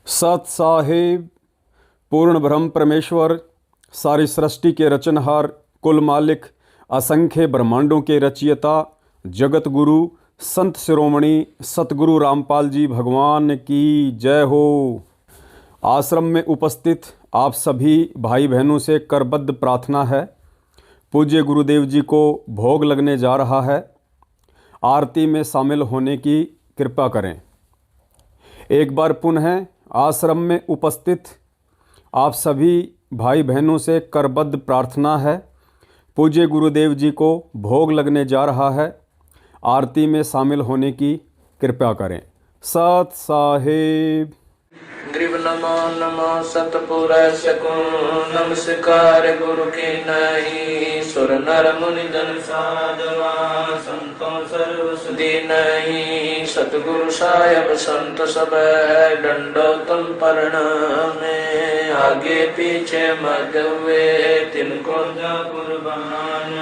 सत साहिब पूर्ण ब्रह्म परमेश्वर, सारी सृष्टि के रचनहार, कुल मालिक, असंख्य ब्रह्मांडों के रचयिता, जगत गुरु, संत शिरोमणि सतगुरु रामपाल जी भगवान की जय हो। आश्रम में उपस्थित आप सभी भाई बहनों से करबद्ध प्रार्थना है, पूज्य गुरुदेव जी को भोग लगने जा रहा है, आरती में शामिल होने की कृपा करें। एक बार पुनः आश्रम में उपस्थित आप सभी भाई बहनों से करबद्ध प्रार्थना है, पूज्य गुरुदेव जी को भोग लगने जा रहा है, आरती में शामिल होने की कृपा करें। सत साहिब। ग्रीव नमो नमो सतपुरुष को नमस्कार गुरु के नहीं, सुर नर मुनि जन साधवा संतों सर्व सुधी नहीं। सतगुरु साहेब संत सब है दंडोतम प्रणामे, आगे पीछे मत हुए तिनको जा कुर्बान।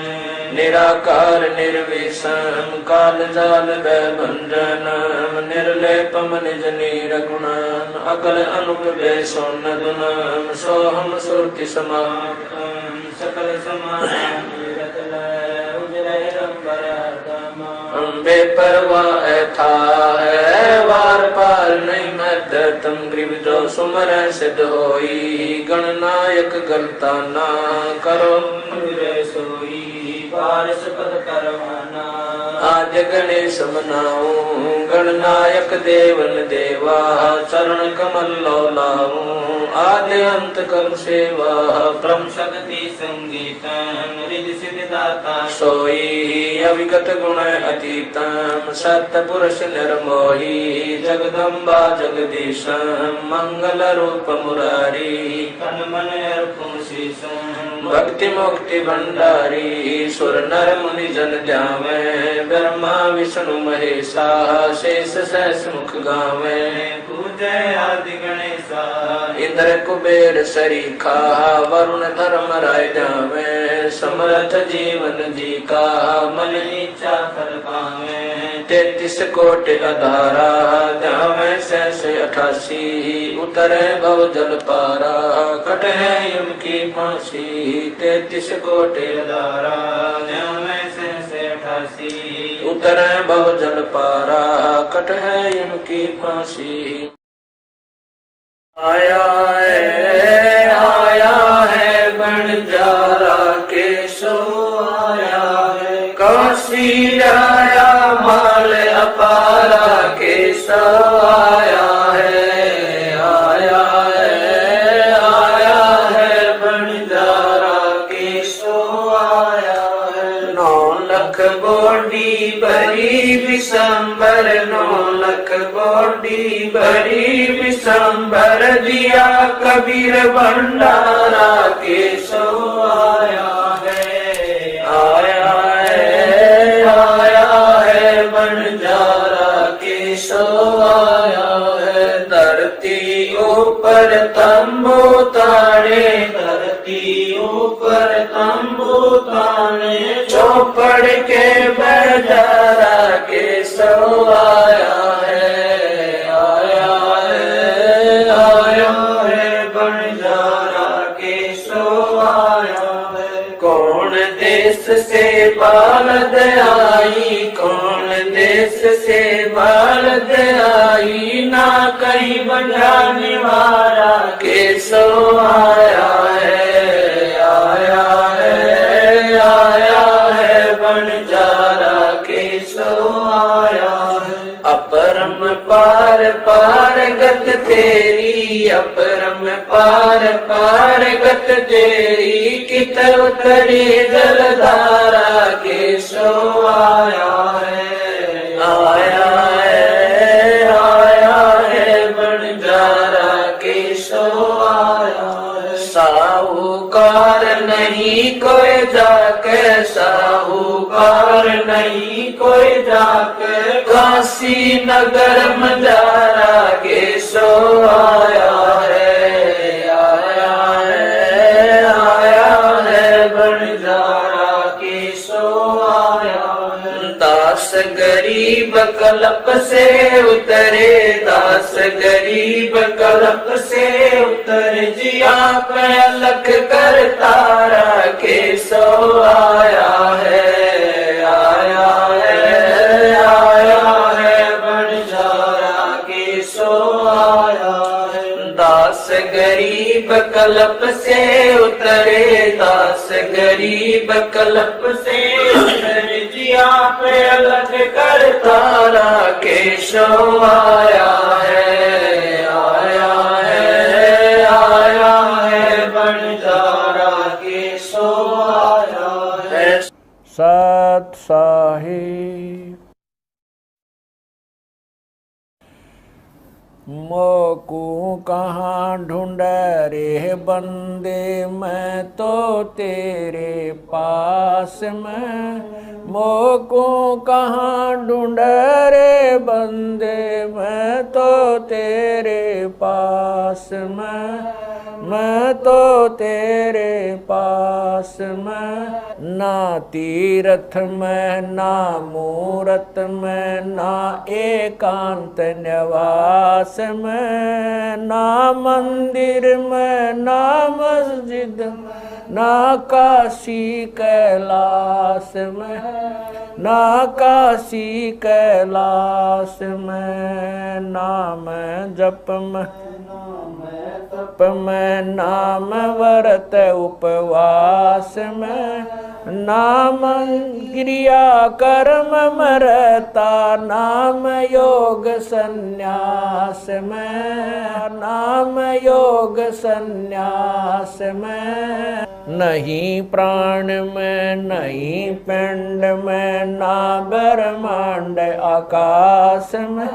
निराकार निर्विषम काल जाल भंजनम, निर्लेपम निज नीर गुणम, अकल अनुप सोन दुनम। सोहम सुरति समाप्तम सकल समाधान बेपरवाह था है वार पार नहीं मत। तुम ग्रीव जो सुमर सिद्ध होई, गणनायक गलता ना करो सोई। पारस पद करवाना आज गणेश मनाऊं, गणनायक देवन देवा चरण कमल लाऊं। आद्य अंत कर सेवा परम शक्ति संगीतम, रिद्धि सिद्धि दाता सोई। अविगत गुण अतीतम सत्य पुरुष निर्मोही, जगदम्बा जगदीशम मंगल रूप मुरारी। तन मन अर्पण शीशम भक्ति मुक्ति भंडारी। सुर नर मुनि जन जावे, ब्रह्मा विष्णु महेशा शेष सहस मुख गावे। पूजय आदि गणेशा इंद्र कुबेर सरीखा, वरुण धर्म राय जावे। समर्थ जीवन जी का मन इच्छा फल पावे। 33 कोटि अधारा जावे सहस 88, उतरे भव जल पारा कट है यम की फांसी। 33 कोटि अधारा जावे सहस 88, उतरे भव जल पारा कट है यम की फांसी। आया है बंजारा केशो, आया है काशी आया माल अपारा केशो। आया है बंजारा केशो, आया है। 9 लख बॉडी भरी विशंबर, 9 लख बॉडी भरी विशंबर। दिया कबीर भंडारा केशो, आया है बंजारा केशो, आया है। धरती ऊपर तंबू ताने, धरती ऊपर तंबू ताने। चौपड़ के बंजारा केशो, आया है बंजारा केशो, आया है। कौन देश से बालद आई, कौन देश से बालद आई। ना कहीं बंजाने वाला केशो, आया है बंजारा केशो, आया है। अपरम पार पार गत तेरी, अपरम पार पार गत तेरी। कित उतरी जलधारा केशो, आया है बंजारा केशो, आया है। साहूकार नहीं कोई जाके, साहूकार नहीं कोई जाके। काशी नगर मजारा केशो, आया है बंजारा केशो, आया है। दास गरीब कल्प से उतरे, दास गरीब गरीब कलप से उतर जिया पे अलख कर तारा के सो आया है, आया है, आया है बंजारा के सो आया है। दास गरीब कलप से उतरे, दास गरीब कलप से उतरे जिया पे अलग कर तारा के सो आया है, आया है, आया है बंजारा के सो आया है। सत साहिब मोकू कहाँ ढूंढ रे बंदे, मैं तो तेरे पास में। मोकू कहाँ ढूंढ रे बंदे, मैं तो तेरे पास में, मैं तो तेरे पास में। ना तीरथ में ना मूरत में, ना एकांत निवास में, ना मंदिर में ना मस्जिद, ना काशी कैलाश में, ना काशी कैलाश में। नाम जप में तप में, नाम व्रत उपवास में, नाम क्रिया कर्म मरता, नाम योग संन्यास में, नाम योग संन्यास में। नहीं प्राण में नहीं पिंड में, ना ब्रह्मांड आकाश में,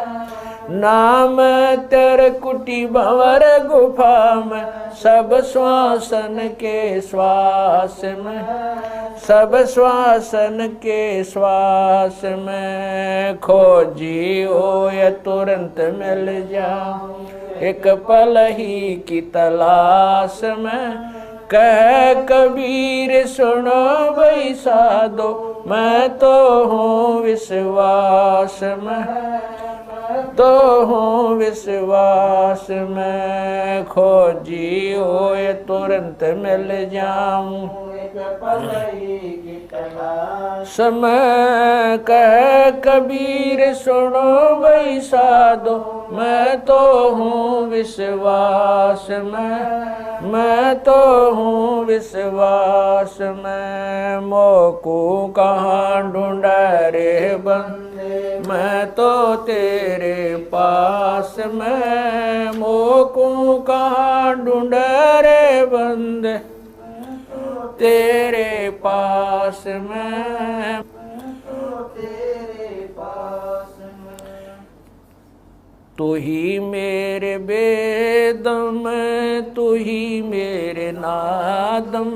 नाम तेरे कुटी भंवर गुफा में, सब श्वासन के श्वास में, सब श्वासन के श्वास में। खोजी हो या तुरंत मिल जा, एक पल ही की तलाश में। कह कबीर सुनो भाई साधो, मैं तो हूँ विश्वास में, तो हूँ विश्वास में। खोजी हो ये तुरंत मिल जाऊं, समय कह कबीर सुनो भाई साधो, मैं तो हूँ विश्वास में, मैं तो हूँ विश्वास में। मोकू कहाँ ढूंढा रे बंदे, मैं तो तेरे पास में। मोकू कहाँ ढूंढा रे बंदे, तेरे पास में, तेरे पास में। तू ही मेरे बेदम, तू ही मेरे नादम,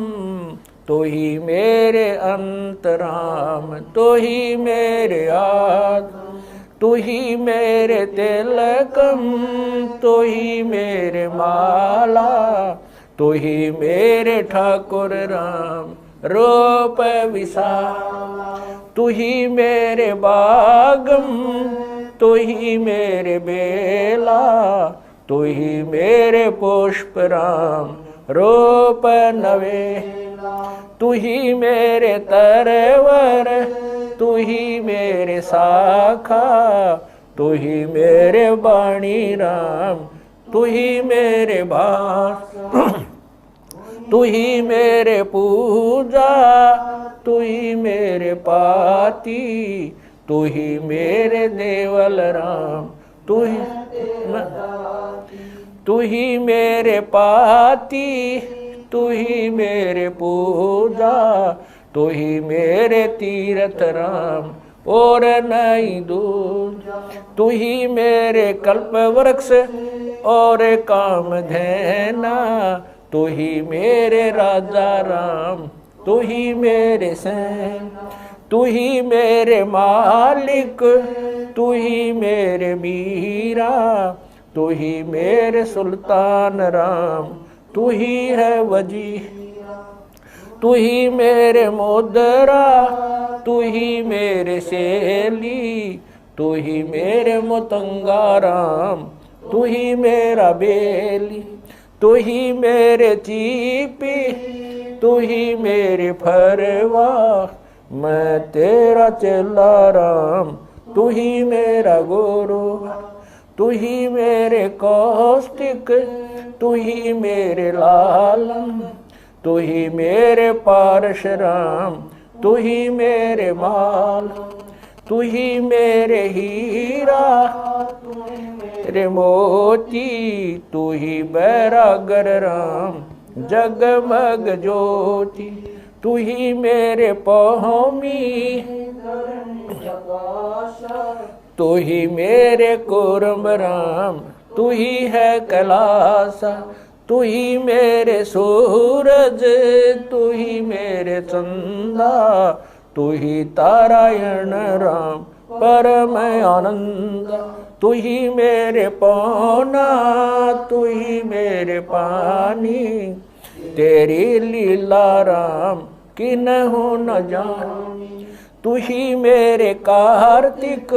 तू ही मेरे अंतराम, तू ही मेरे आदम, तू ही मेरे तिलकम, तू ही मेरे माला, तू ही मेरे ठाकुर राम रूप विशाल। तू ही मेरे बागम, तू ही मेरे बेला, तू ही मेरे पुष्प राम रूप नवे। तू ही मेरे तरवर, तू ही मेरे शाखा, तू ही मेरे बाणी राम, तू ही मेरे भास। तू ही मेरे पूजा, तू ही मेरे पाती, तू ही मेरे देवल राम, तू ही मेरे पाती, तू ही मेरे पूजा, तू ही मेरे तीर्थ राम और नहीं दूर। तू ही मेरे कल्प वृक्ष और काम धैना, तू ही मेरे राजा राम, तू ही मेरे सैन, तू ही मेरे मालिक, तू ही मेरे मीरा, तू ही मेरे सुल्तान राम, तू ही है वजी। तू ही मेरे मोदरा, तू ही मेरे सेली, तू ही मेरे मुतंगा राम, तू ही मेरा बेली, तू ही मेरे चीपी, तू ही मेरे फरवा, मैं तेरा चेला राम, तू ही मेरा गुरु, तू ही मेरे कौस्तिक, तू ही मेरे लालन, तू ही मेरे पारशुराम, तू ही मेरे माल, तू ही मेरे हीरा, तेरे मोती, तू ही बैरागर राम, जगमग ज्योति, तू ही मेरे पौमी, तू ही मेरे कुर्म राम, तू ही है कैलासा, तू ही मेरे सूरज, तू ही मेरे चंदा, तू ही तारायण राम, परम आनंद, तू ही मेरे पौना, तू ही मेरे पानी, तेरी लीला राम किन्हु न जानी, तू ही मेरे कार्तिक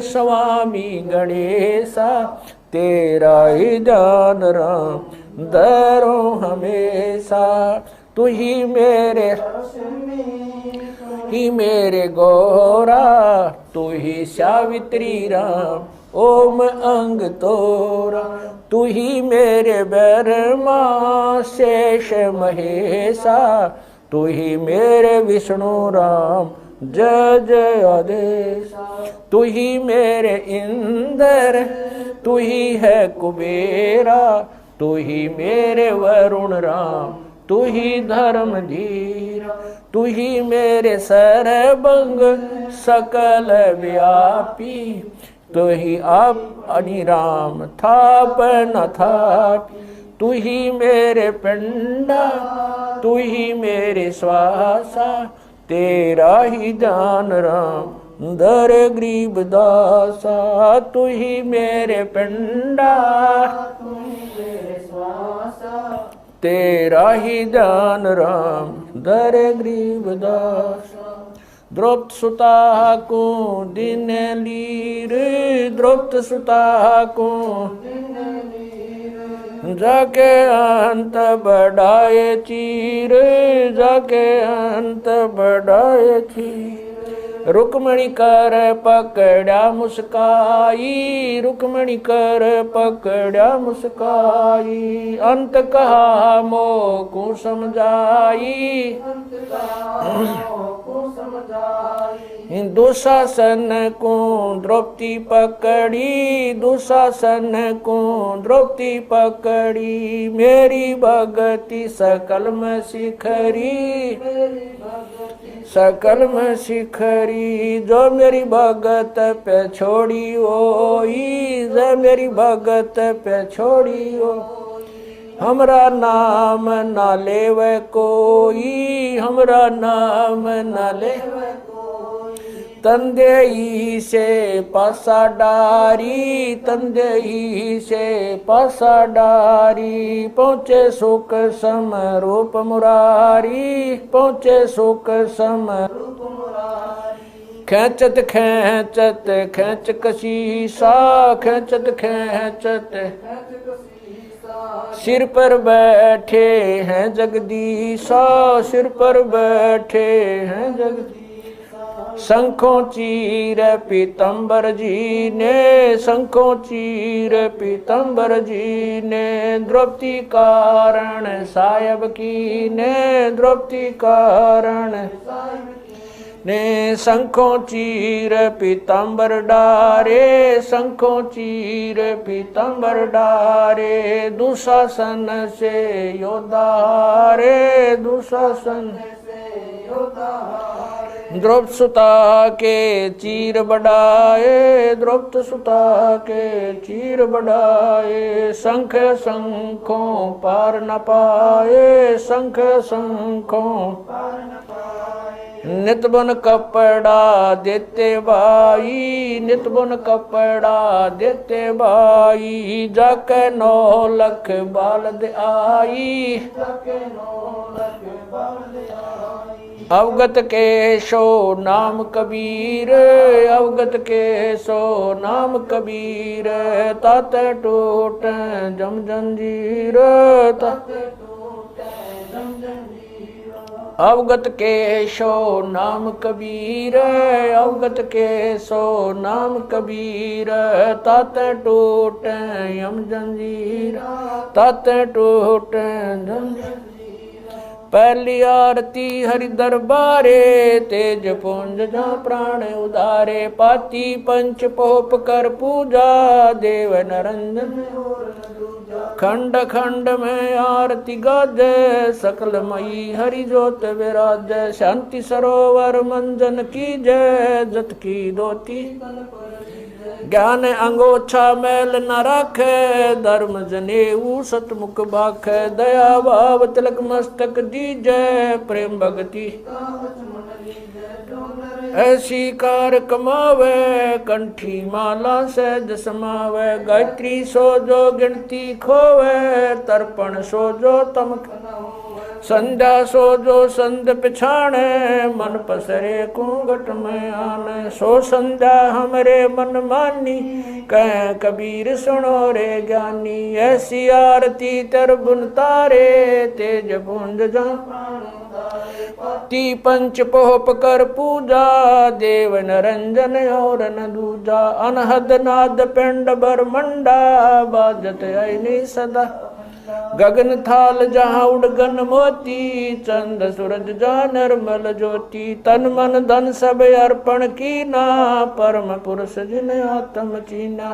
स्वामी गणेशा, तेरा ही ध्यान राम धरो हमेशा, तू ही मेरे गौरा, तू ही सावित्री राम, ओम अंग तोरा, तू ही मेरे ब्रह्मा शेष महेशा, तू ही मेरे विष्णु राम जय जय आदेश, तू ही मेरे इंद्र, तू ही है कुबेरा, तू ही मेरे वरुण राम, तू ही धर्म धीरा, तू ही मेरे सरबंग सकल व्यापी, तू ही आप अनिराम थाप न थापी, तू ही मेरे पिंडा, तू ही मेरे श्वासा, तेरा ही दान राम दर गरीब दासा, तू ही मेरे पिंडा, तू ही मेरे श्वासा, तेरा ही दान राम दर गरीब दासा। द्रौपद सुता को दिन लीर, द्रौपद सुता को जाके अंत बढ़ाए चीर, जाके अंत बढ़ाए चीर, रुक्मणी कर पकड़ा मुस्काई, रुक्मणी कर पकड़ा मुस्काई, अंत कहा मोह को समझाई, दुशासन को द्रौपदी पकड़ी, दुशासन को द्रौपदी पकड़ी, मेरी भगति सकल में शिखरी, सकल में शिखरी, जो मेरी भगत पे छोड़ी ओई, जो मेरी भगत पे छोड़ी ओ, हमरा नाम ना लेवे कोई, हमरा नाम ना लेवे कोई, तंदेई से पासा डारी, तंदेई से पासा डारी, पहुँचे सुख सम रूप मुरारी, पहुँचे सुख सम रूप मुरारी, खेचत खेचत खेच कशीसा, खेचत खेचत सिर पर बैठे हैं जगदीशा, सिर पर बैठे हैं जगदीशा, शंखों चीर पीतम्बर जी ने, शंखों चीर पीतम्बर जी ने, द्रौपदी कारण सायब की ने, द्रौपदी कारण ने, शंखों चीर पीतम्बर डारे, शंखों चीर पीतम्बर डारे, दुशासन से योद्धा हारे, दुशासन से योद्धा हारे, द्रौपद सुता के चीर बढ़ाए, द्रौपद सुता के चीर बढ़ाए, शंख शंखों पार न पाए, शंख शंखों पार न पाए, नित बुन कपड़ा देते भाई, नित बुन कपड़ा देते भाई, जाके 9 लख बालद आई, जाके 9 लख बालद आई, अवगत के सो नाम कबीर, अवगत के सो नाम कबीर, तात टूट जम जंजीर, अवगत के सो नाम कबीर, अवगत के सो नाम कबीर, तात टूट यम जंजीर, तात टूट जम। पहली आरती हरि दरबारे, तेज पुंज जहाँ प्राण उदारे, पाती पंच पोप कर पूजा, देव नरंजन खंड खंड में आरती गाजे, सकल मई हरि जोत विराज, शांति सरोवर मंजन की जय, जत की दोती ज्ञान अंगोछा मैल न राखे, धर्म जनेऊ सतमुख बाखे, दया भाव तिलक मस्तक दीजै, प्रेम भगति ऐसी कार कमावे, कंठी माला सहज समावे, गायत्री सो जो गिनती खोवे, तर्पण सो जो तम संध्या सो जो संध पिछाणे, मन पसरे कुंगट में आने, सो संध्या हमरे मन मानी, कह कबीर सुनो रे ज्ञानी, ऐसी आरती तर बुन तारे, तेज पुंज जा ती पंच पोप कर पूजा, देव नरंजन और न दूजा, अनहद नाद पिंड बरमंडा, बाजत ऐनी सदा गगन थाल जहाँ उड़गन मोती, चंद सूरज जहाँ निर्मल ज्योति, तन मन धन सब अर्पण कीना, परम पुरुष जिन आत्म चीना,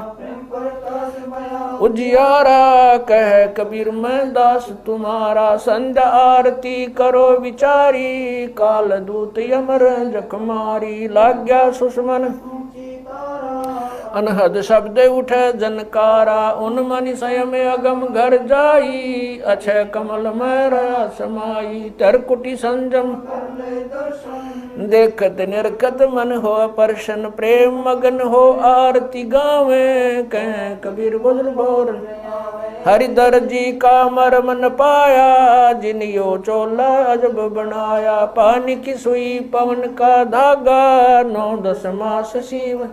उजियारा कह कबीर मैं दास तुम्हारा, संध्या आरती करो विचारी, काल दूत यमर जखमारी, लाग्या सुषमन अनहद शब्द उठे जनकारा, उन मनि स्वयं अगम घर जाई, अक्षय कमल में रहा समाई, तरकुटी संजम देखत निरखत मन हो प्रसन्न, प्रेम मगन हो आरती गावे, कह कबीर गुजर बोर हरि दर्जी का मरमन पाया, जिन यो चोला अजब बनाया, पानी की सुई पवन का धागा, 9-10 मास शिव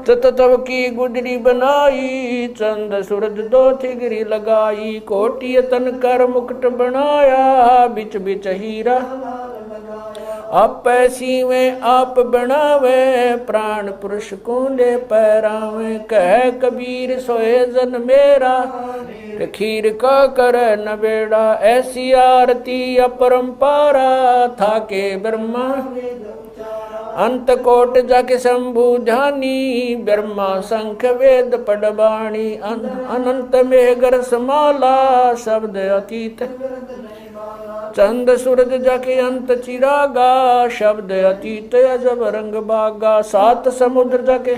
तब की गुजरी बनाई, चंद सूरज दो थिगरी लगाई, कोटि तन कर मुकुट बनाया, बिच बिच हीरा आप ऐसी में आप बनावे, प्राण पुरुष कुंडे पैरावे, कह कबीर सोए जन मेरा, खीर का कर न बेड़ा, ऐसी आरती अपरंपारा, था के ब्रह्मा अंत कोट जाके शंभु जानी, ब्रह्मा शंख वेद पडबाणी, अनंत मेघर समाला, शब्द अतीत चंद सूरज जाके अंत चिरागा, शब्द अतीत अजब रंग बागा, 7 समुद्र जाके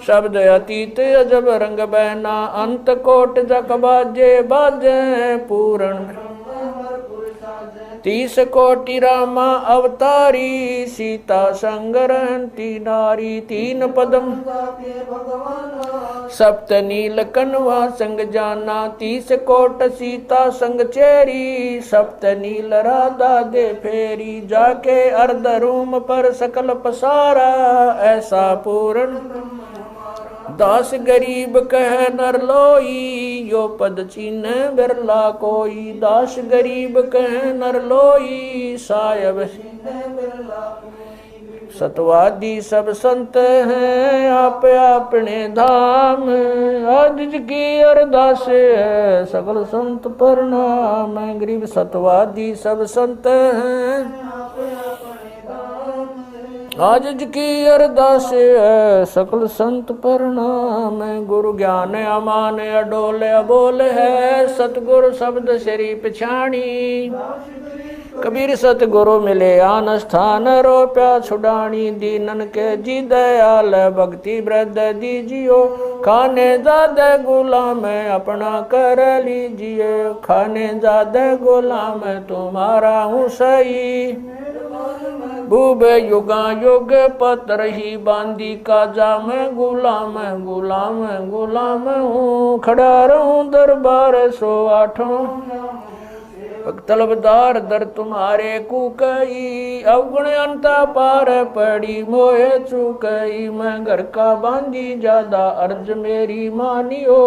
शब्द अतीत अजब रंग बहना, अंत कोट जक बाजे बाजे, पूर्ण 30 कोटि रामा अवतारी, सीता संग रहती नारी, 3 पदम सप्त नील कनवा संग जाना, 30 कोट सीता संग चेरी, सप्त नील राधा दे फेरी, जाके अर्ध रूम पर सकल पसारा, ऐसा पूर्ण दास गरीब कह नर लोई, यो पद चीन बिरला कोई, दास गरीब कह नर लोई, सायब सतवादी सब संत हैं, आप अपने धाम, आज की अरदास है सकल संत प्रणाम, गरीब सतवादी सब संत हैं, आज की अरदास है सकल संत प्रणाम, गुरु ज्ञान अमान अडोल अबोल है, सतगुरु शब्द श्री पिछाणी, कबीर सतगुरु मिले आन स्थान, रोप्या छुड़ानी, दीनन के जी दयाल, भक्ति वृद्ध दीजियो, खाने जादे गुलाम अपना कर लीजिए, खाने जादे गुलाम तुम्हारा हूँ सही, भूब युगा युग पत्र ही बांदी काजा, मैं गुलाम गुलाम गुलाम हूँ, खड़ा रहूं दरबार 108 तलबदार दर तुम्हारे कुकई, अवगुण अंता पार पड़ी मोहे चुकई। मैं घर का बांधी ज्यादा अर्ज मेरी मानियो,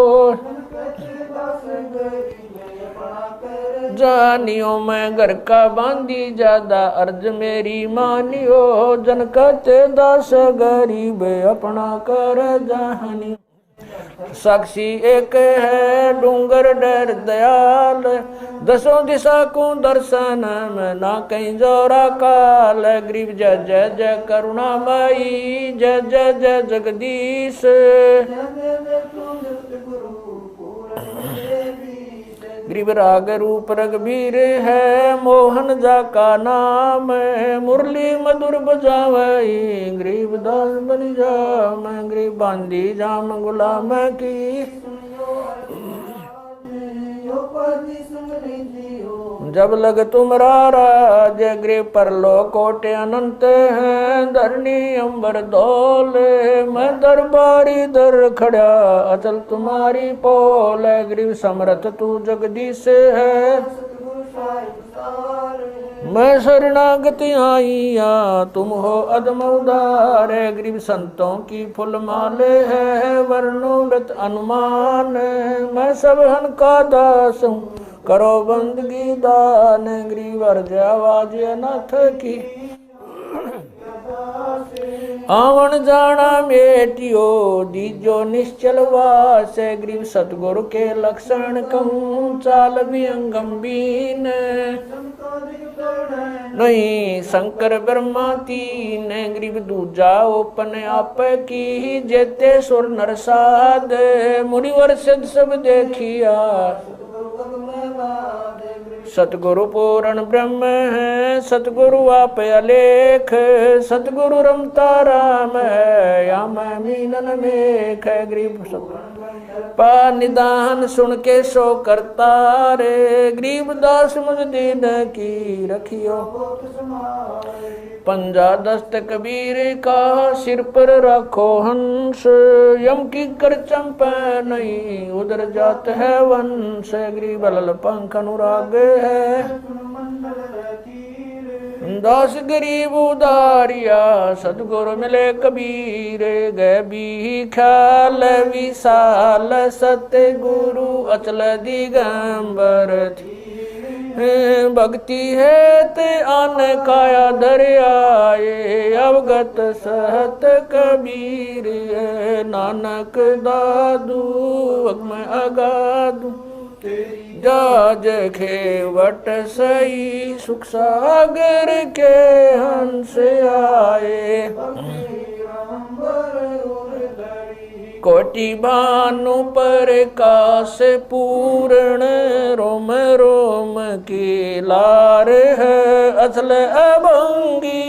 जानियो मैं घर का बांधी ज्यादा अर्ज मेरी मानियो। जन कहते दास गरीब अपना कर जानी, साक्षी एक है डूंगर डर दयाल। दसों दिशा को दर्शन में ना कहीं जोरा काल। गरीब जय जय जय करुणामयी, जय जय जय जगदीश। गरीब राग रूप रघुबीर है, मोहन जा का नाम है। मुरली मधुर बजावई, गरीब दास बन जा मैं। गरीब बांधी जाम गुलाम की, जब लग तुमरा राज। गृह पर लो कोटे अनंत हैं, धरनी अंबर दौले। मैं दरबारी दर खड़ा, अचल तुम्हारी पोल। गरीब समर्थ तू जगदीश है, मैं शरणागति आईया तुम हो अदम उदार। गरीब संतों की फुल माले है, वर्णों व्रत अनुमान। मैं सब हन का दास हूँ, करो बंदगी दान। गरीब अर्ज आवाज अनाथ की, आवन जाना मेटियो दीजो निश्चल वास। गरीब सतगुरु के लक्षण कहूँ, चाल भी अंगम्बीन। नहीं शंकर ब्रह्मा तीन, गरीब दूजा ओपन आप की। जेते सुर नरसाद, मुनिवर सिद्ध सब देखिया। सतगुरु पूर्ण ब्रह्म है, सतगुरु आप अलेख। सतगुरु रमता राम है, या मैं मीनन मेख। गरीब पा निदान सुन के सो करता रे। गरीब दास मुझ दीन की रखियो, पंजा दस्त कबीर का सिर पर रखो हंस। यम की कर चंपा नहीं, उधर जात है वंश। गरीब लल पंख अनुराग है, दास गरीब उदारिया। सतगुरु मिले कबीर, गए भी ख्याल विशाल। सत्य गुरु अचल दिगंबर थी, भक्ति है ते आन काया दरियाए। अवगत सहत कबीर, नानक दादू मैं अगादू। जाज खेवट सही, सुख सागर के हंस आए। कोटि भानु प्रकाश पूर्ण, रोम रोम की लार है। असल अभंगी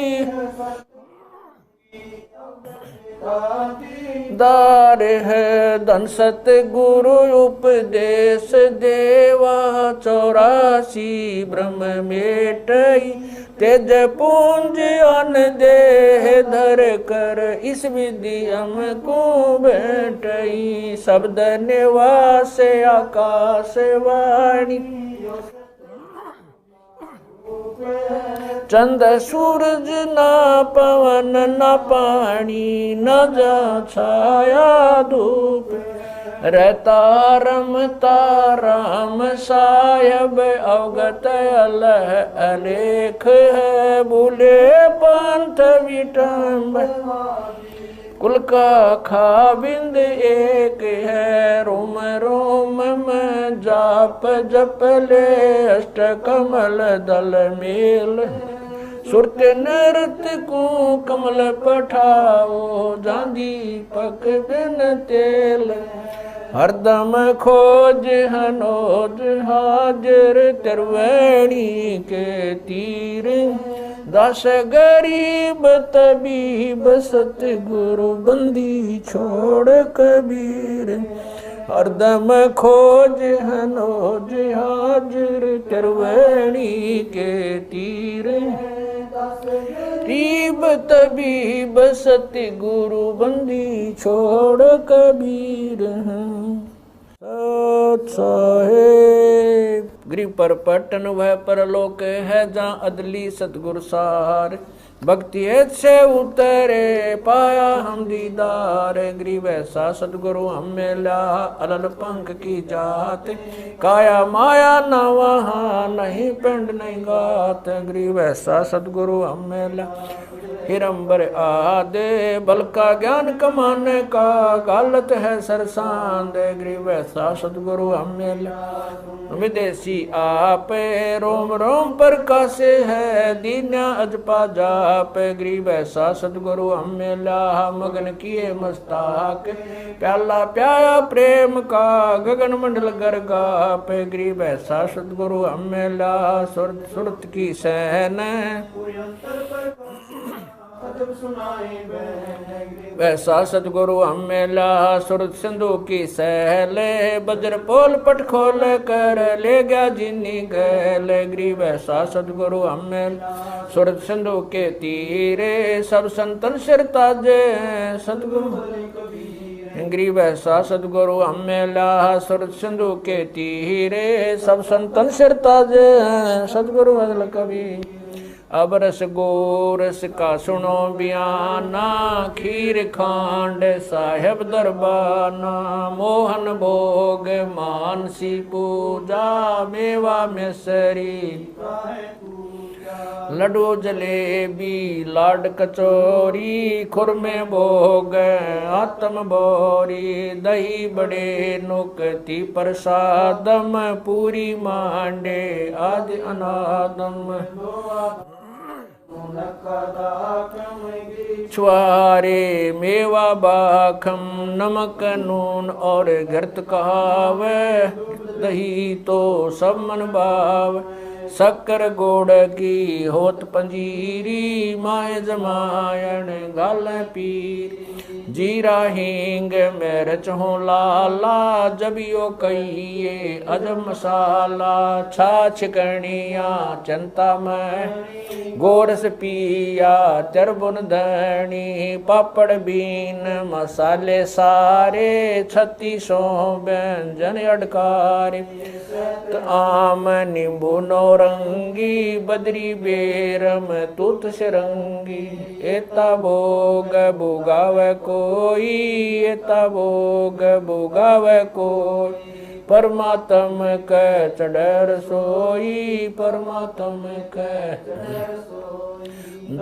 दार है। धन सत गुरु उपदेश देवा। 84 ब्रह्म मेटई, तेज पूंज अन देह धर कर। इस विधि हमको बैठई, शब्द निवास आकाश वाणी। चंद सूरज ना पवन न पानी, न जा छाया धूप। रहता रमता राम साहब, अवगत अलह अलेख है। भूले पंथ विटम्ब, कुल का खाबिंद एक है। रोम रोम में जाप जप ले, अष्ट कमल दल मेल। सुरत नृत्य को कमल पठाओ, जांदी पक बिन तेल। हरदम खोज हनोज हाजिर, त्रिवेणी के तीर। दास गरीब तबीब, सतगुरु बंदी छोड़ कबीर। हरदम खोज हनोज हाजिर, त्रिवेणी के तीर। गरीब तबीब सतगुरु बंदी छोड़ कबीर। सत साहेब। गृह पर पटन वह परलोक है जहाँ अदली सतगुर सार भक्ति से उतरे पाया हम दीदार गरीब ऐसा सतगुरु हम मिला अलल पंख की जात काया माया न वहाँ नहीं पिंड नहीं गात गरीब ऐसा सतगुरु हम मिला हिरंबर आदे बल का ज्ञान कमाने का गालत है सरसांद गरीब ऐसा सतगुरु हम मिला विदेशी आप रोम रोम पर कासे है दीन्या अजपा जाप गरीब ऐसा सतगुरु हम मिला मगन किए मस्ताक प्याला प्याया प्रेम का गगन मंडल गरगाप गरीब ऐसा सतगुरु हम मिला सुरत सुरत की सहन वैसा सतगुरु हम मिला सुरत सिंधु की सहले बज्र पोल पट खोल कर ले गया जिन्नी गैल गरीब ऐसा सतगुरु हम मिला सुरत सिंधु के तीरे सब संतन सिर ताजे सतगुरु गरीब ऐसा सतगुरु हम मिला सुरत सिंधु के तीरे सब संतन सिर ताजे सतगुरु अदल कवि अब रस गोरस का सुनो बयाना खीर खांड साहेब दरबाना मोहन भोग मानसी पूजा मेवा मिसरी लड्डू जलेबी लाड कचौरी खुरमे भोग आत्म बोरी दही बड़े नुकती प्रसादम पूरी मांडे आदि अनादम छुआरे मेवा बाखम नमक नून और घृत कहावे दही तो सब मन भाव शक्कर गोड़ की होत पंजीरी माए जमायन गाल पीर जीरा हींग मिर्च हो लाला जबियो कहिए अजब मसाला छाछ कणिया चिंता में गोरस पिया तिरबुन धनी पापड़ बीन मसाले सारे 3600 व्यंजन अडकारे आम नींबू नौरंगी बदरी बेरम तुत सिरंगी एता भोग भोगावे कोई एता भोग भोगावे कोई परमात्म कै चढ़ सोई परमात्म कै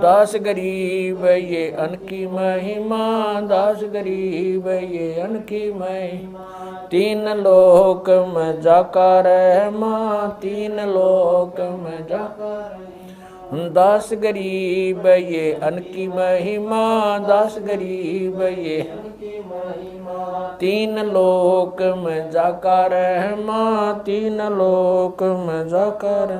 दास गरीब ये अनकी महिमा दास गरीब ये अनकी महिमा तीन लोक में जाकर माँ तीन लोक में जाकर दास गरीब ये अनकी महिमा दास गरीब ये तीन लोक में जाकर माँ तीन लोक में जाकर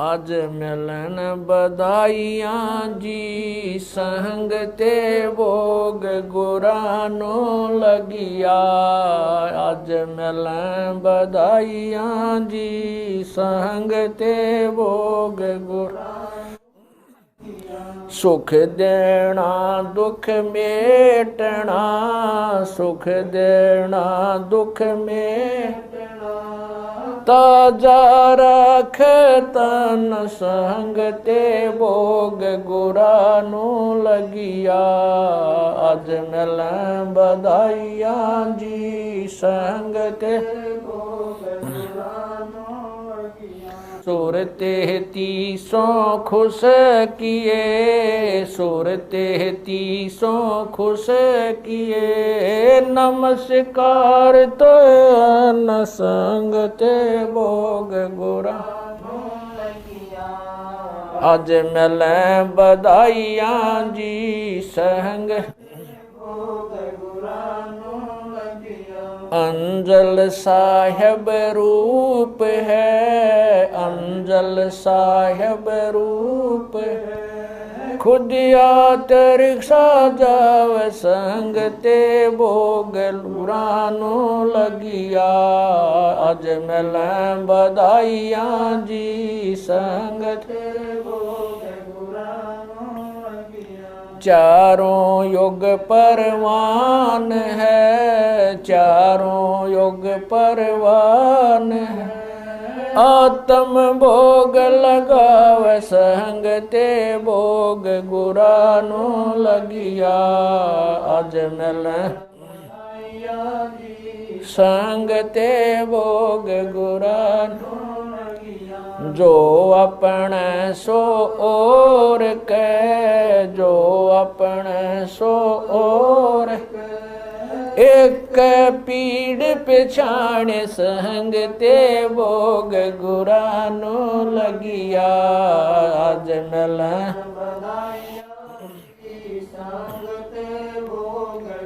आज मिलन बधाइयाँ जी संग ते भोग गुरानो लगिया आज मिलन बधाइयाँ जी संग ते भोग गुरा सुख देना दुख मेटना सुख देना दुख मेटना ताजा रख तन संग ते भोग गुरानो लगिया आज मिल बधाइयाँ जी संग ते सूरते 300 खुश किए सूरते 300 खुश किए नमस्कार तो न संग ते भोग गुरा आज मिल बधाइयाँ जी संग अंजल साहेब रूप है अंजल साहेब रूप है खुद यातर साजाव संग ते भोग गुरानो लगिया आज मिल बधाइयाँ जी संग ते भोग चारों युग परवान है, चारों युग परवान है। आत्म भोग लगाव संग ते भोग गुरानो लगिया। अज मिल संग ते भोग गुरानो लगिया। जो अपने सो और के, जो अपने सो और एक पीड़ पिछाण संग ते भोग गुरानो लगिया। आज मिल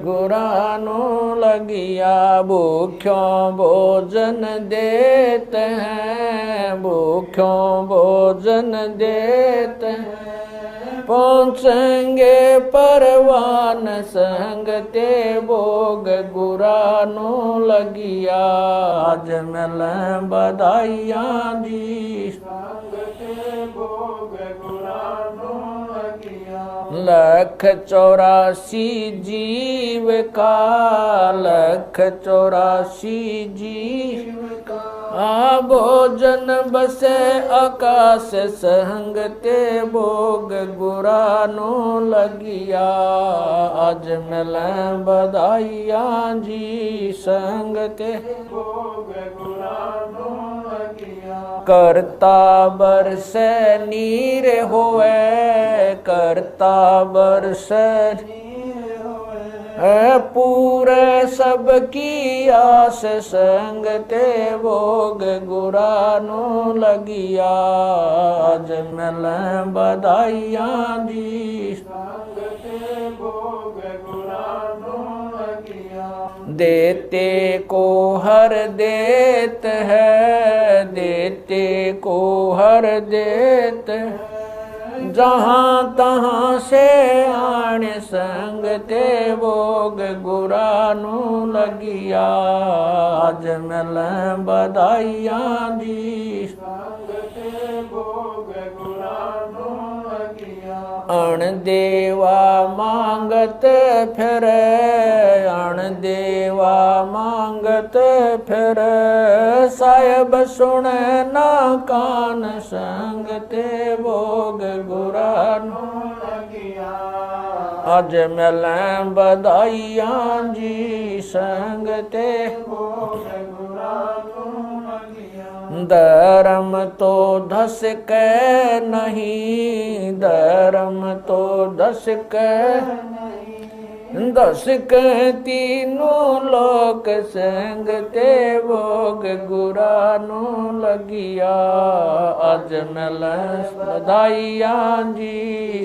गुरानो लगिया। भूख्यों भोजन देते हैं, भूख्यों भोजन देते हैं। पहुँचेंगे परवान संग ते भोग गुरानो लगिया। आज मिल बधाइयाँ जी संग ते भोग गुरानो लगिया। 184 जीव का, 184 जीव का। भोजन बसे आकाश संग ते भोग गुरानो लगिया। आज मिल बधाइयाँ जी संग ते भोग गुरानो लगिया। करता बरसे नीर होए, करता बरसे पूरे सबकी आस संग ते भोग गुरानो लगिया। आज मिल बधाइयाँ जी संग ते भोग गुरानो लगिया। देते को हर देत है, देते को हर देत है। जहाँ तहाँ से आण संग ते भोग गुरानो लगिया। आज मिल बधाइयाँ जी संग ते भोग गुरानो लगिया। अण देवा मांगत फिर, अण देवा मांगत फिर। साहिब सुने ना कान संग ते भोग गुरानो लगिया। आज मिल बधाइयाँ जी संग ते भोग गुरानो लगिया। धर्म तो धस के नहीं, धर्म तो धस के नहीं। दस के तीनों लोक संग ते भोग गुरानो लगिया। आज मिल बधाइयाँ जी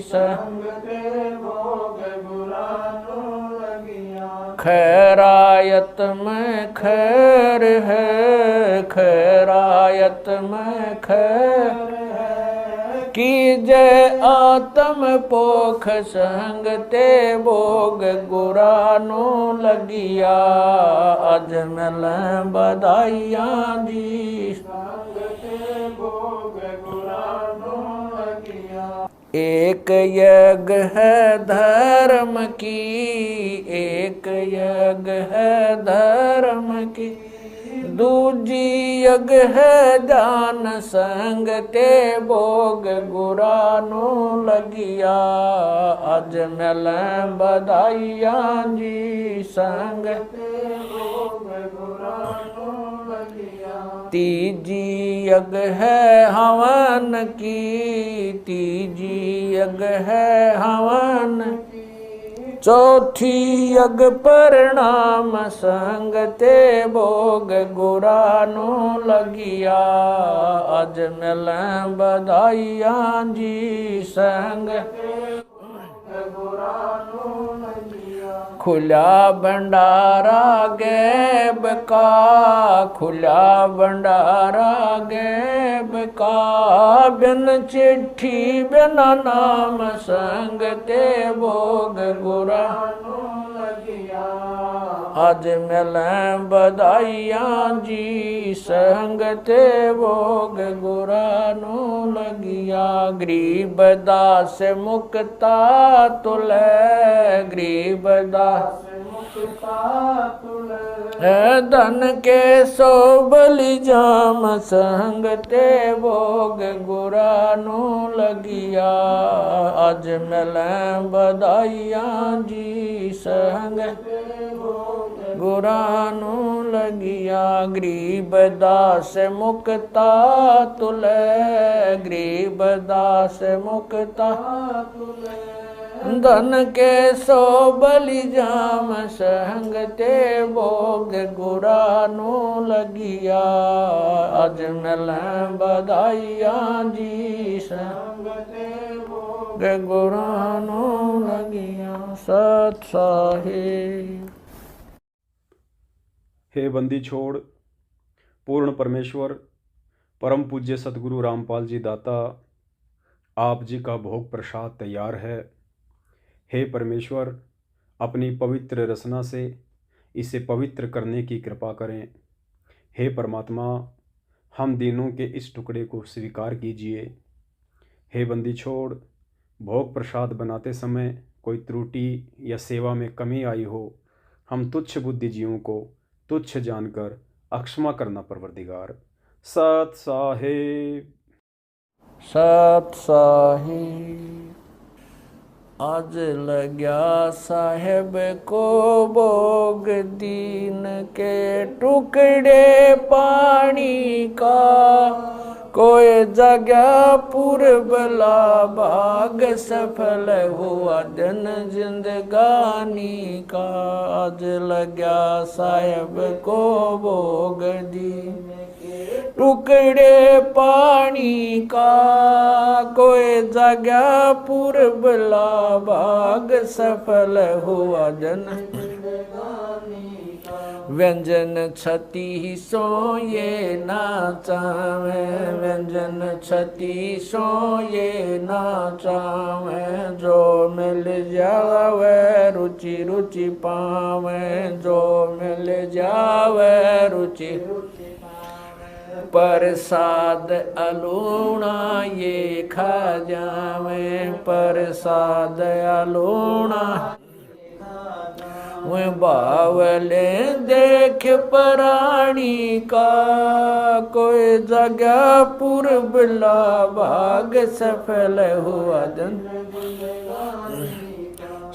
संग ते भोग गुरानो लगिया। खैरायत में खैर है, खैरायत में खैर कीजे आत्म पोख संग ते भोग गुरानो लगिया। आज मिल बधाइयाँ जी संग ते भोग गुरानो लगिया। एक यज्ञ है धर्म की, एक यज्ञ है धर्म की। दूजी यज्ञ है जान संग ते भोग गुरानो लगिया। आज मिल बधाइयाँ जी संग ते भोग गुरानो लगिया। तीजी यज्ञ है हवन की, तीजी यज्ञ है हवन की। चौथी यज्ञ परिणाम संग ते भोग गुरानो लगिया। आज मिल बधाइयाँ जी संग ते गुरानो लगिया। खुला भंडारा गैब का, खुला भंडारा गैब का। बिन चिट्ठी बिना नाम संग ते भोग गुरानो लगिया। आज मिलें बधाइयां जी संगते भोग गुरानो लगिया गरीब दास मुक्ता तुले गरीब दास धन के सो बलि जाम संगते भोग गुरानो लगिया आज मिलें बधाइयां जी संग गुरानो लगिया गरीब दास मुक्ता तुले गरीब दास मुक्ता धन के सो बलि जाम संगते भोग गुरानो लगिया आज मिलें बधाइयां जी संगते भोग गुरानो लगिया। सत साहिब। हे बंदी छोड़ पूर्ण परमेश्वर परम पूज्य सतगुरु रामपाल जी दाता, आप जी का भोग प्रसाद तैयार है। हे परमेश्वर, अपनी पवित्र रचना से इसे पवित्र करने की कृपा करें। हे परमात्मा, हम दीनों के इस टुकड़े को स्वीकार कीजिए। हे बंदी छोड़, भोग प्रसाद बनाते समय कोई त्रुटि या सेवा में कमी आई हो, हम तुच्छ बुद्धिजीवों को तुच्छ जानकर अक्षमा करना परवरदिगार। सत साहिब। सत साहिब। आज लग्या साहेब को भोग दीन के टुकड़े पानी का, कोई जगह पूर्वला भाग सफल हुआ दिन जिंदगानी का। आज लग्या साहेब को भोग दीन टुकड़े पानी का, कोई जगह पूर्वला भाग सफल हुआ जन व्यंजन छती सो ये नाचावे व्यंजन छती सो ये नाचावे। जो मिल जावे रुचि रुचि पावे जो मिल जावे रुचि प्रसाद अलूणा ये खा जावे प्रसाद अलूणा वे बावले देख प्राणी का, कोई जगह पूर्वला भाग सफल हुआ जन।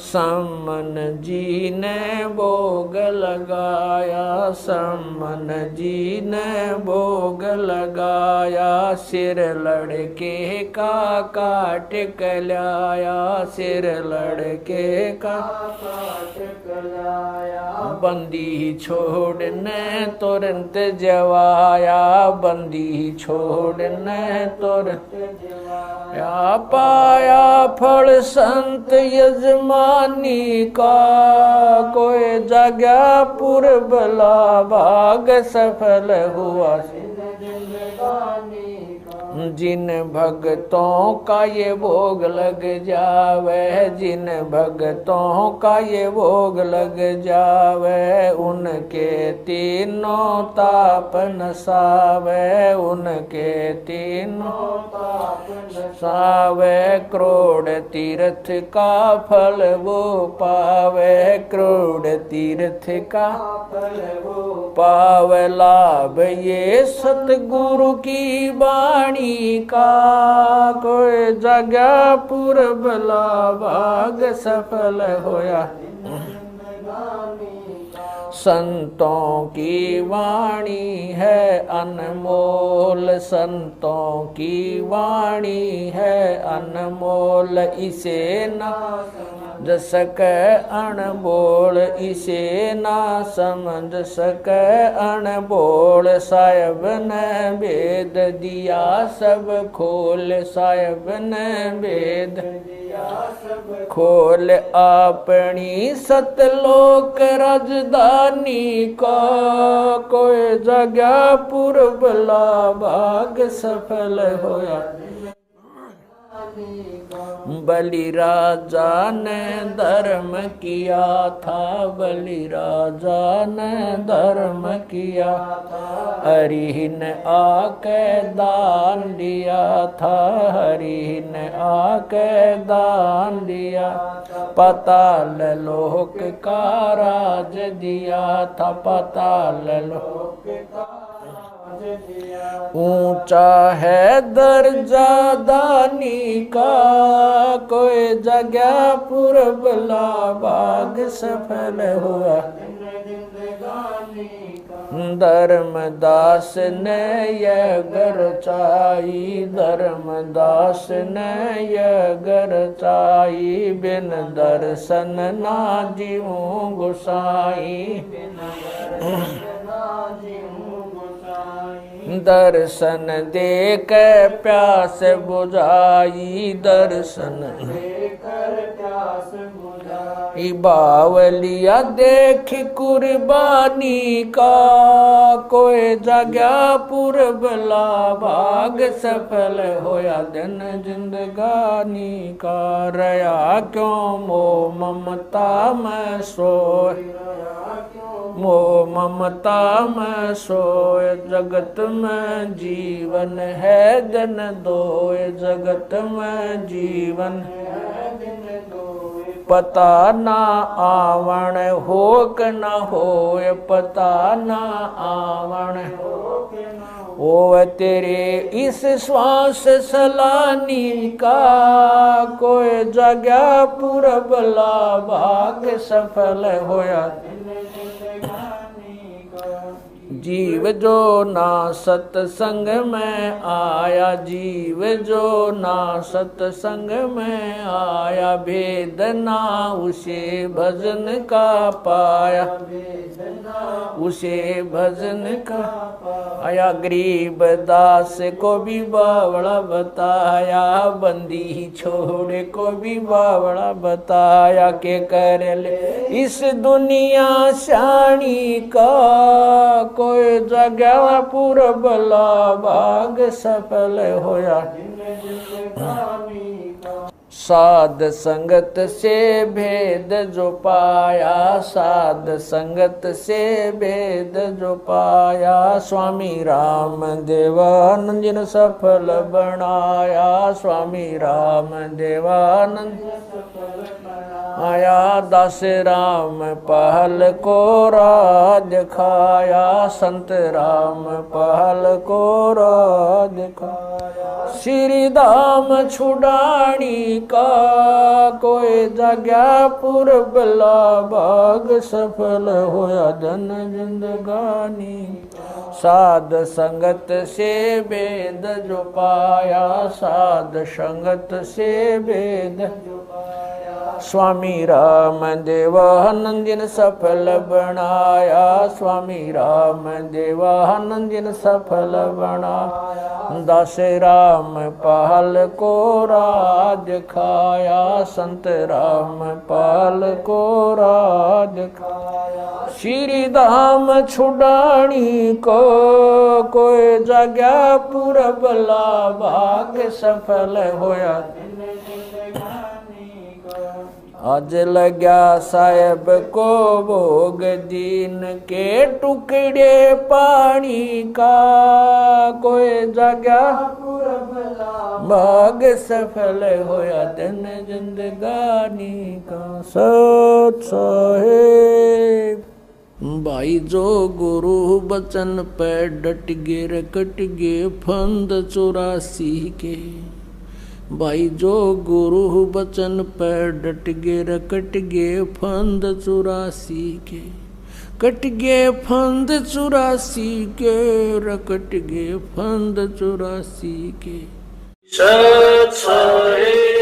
सम्मन जी ने भोग लगाया सम्मन जी ने भोग लगाया, सिर लड़के का काट कलाया सिर लड़के का काट कलाया। बंदी छोड़ने तुरंत जवाया बंदी छोड़ने तुरंत जवाया। पाया फल संत यजमानी का, कोई जगह पूर्वला भाग सफल हुआ जिन भक्तों का ये भोग लग जावे जिन भक्तों का ये भोग लग जावे, उनके तीनों ताप नसावे उनके तीनों ताप नसावे। करोड़ तीर्थ का फल वो पावे करोड़ तीर्थ का फल वो पावे। लाभ ये सतगुरु की वाणी का, कोई जगह पूर्वला भाग सफल होया। संतों की वाणी है अनमोल संतों की वाणी है अनमोल, इसे ना समझ सके अनबोल इसे ना समझ सके अनबोल। साहिब ने भेद दिया सब खोल साहिब ने भेद खोल। अपनी सतलोक राजधानी का, कोई जगह पूर्वला भाग सफल होया। बलि राजा ने धर्म किया था, बलि राजा ने धर्म किया, हरि ने आके दान दिया था, हरि ने आके दान दिया, पाताल लोक का राज दिया था, पाताल लोक का ऊंचा है दर्जा दानी का, कोई जगह पुरबला बाग सफल हुआ, धर्मदास ने यह घर चाही, धर्मदास ने यह घर चाही, बिन दर्शन ना जीऊं गोसाई, दर्शन देख प्यास बुझाई, दर्शन देकर प्यास बुझाई, बावलिया देख कुर्बानी का, कोई जगह पुरबला भाग सफल होया, दिन जिंदगानी का, रया क्यों मोह ममता में सोए, मोह ममता में सोए, जगत में जीवन है दिन दोए, जगत में जीवन है दिन दोए, पता ना आवण हो क न होए, पता ना आवण हो तेरे इस श्वास सलानी का, कोई जगह पुरबला भाग सफल होया, जीव जो ना सत्संग में आया, जीव जो ना सत्संग में आया, भेद ना उसे भजन का पाया, उसे भजन का आया, गरीब दास को भी बावड़ा बताया, बंदी छोड़े को भी बावड़ा बताया, के कर ले इस दुनिया शानी का, कोई जगह पुरबला भाग सफल होया, साध संगत से भेद जो पाया, साध संगत से भेद जो पाया, स्वामी राम देवानंद जिन सफल बनाया, स्वामी राम देवानंद आया, दास राम पहल को राज खाया, संत राम पहल को राज खाया, श्री धाम छुड़ानी का, कोई जगह पुरबला भाग सफल होया, धन जिंदगानी, साध संगत से भेद जो पाया, साध संगत से भेद जो पाया, स्वामी राम देवानंद जिन सफल बनाया, स्वामी राम देवानंद जिन सफल बनाया, दास राम पहल को राज खाया, संत राम पहल को राज खाया, श्री धाम छुड़ानी को, कोई जगह पुरबला भाग सफल होया, आज लग्या साहेब को भोग दीन के टुकड़े पानी का, कोई जगह भाग सफल होया, दिन जिंदगानी का, सत साहेब भाई जो गुरु बचन पे डट गे रकट गे फंद 84 के, भाई जो गुरु बचन पर डट गे रकट गे फंद 84 के, कट गे फंद 84 के, रकट गे फंद 84 के, सत साहेब।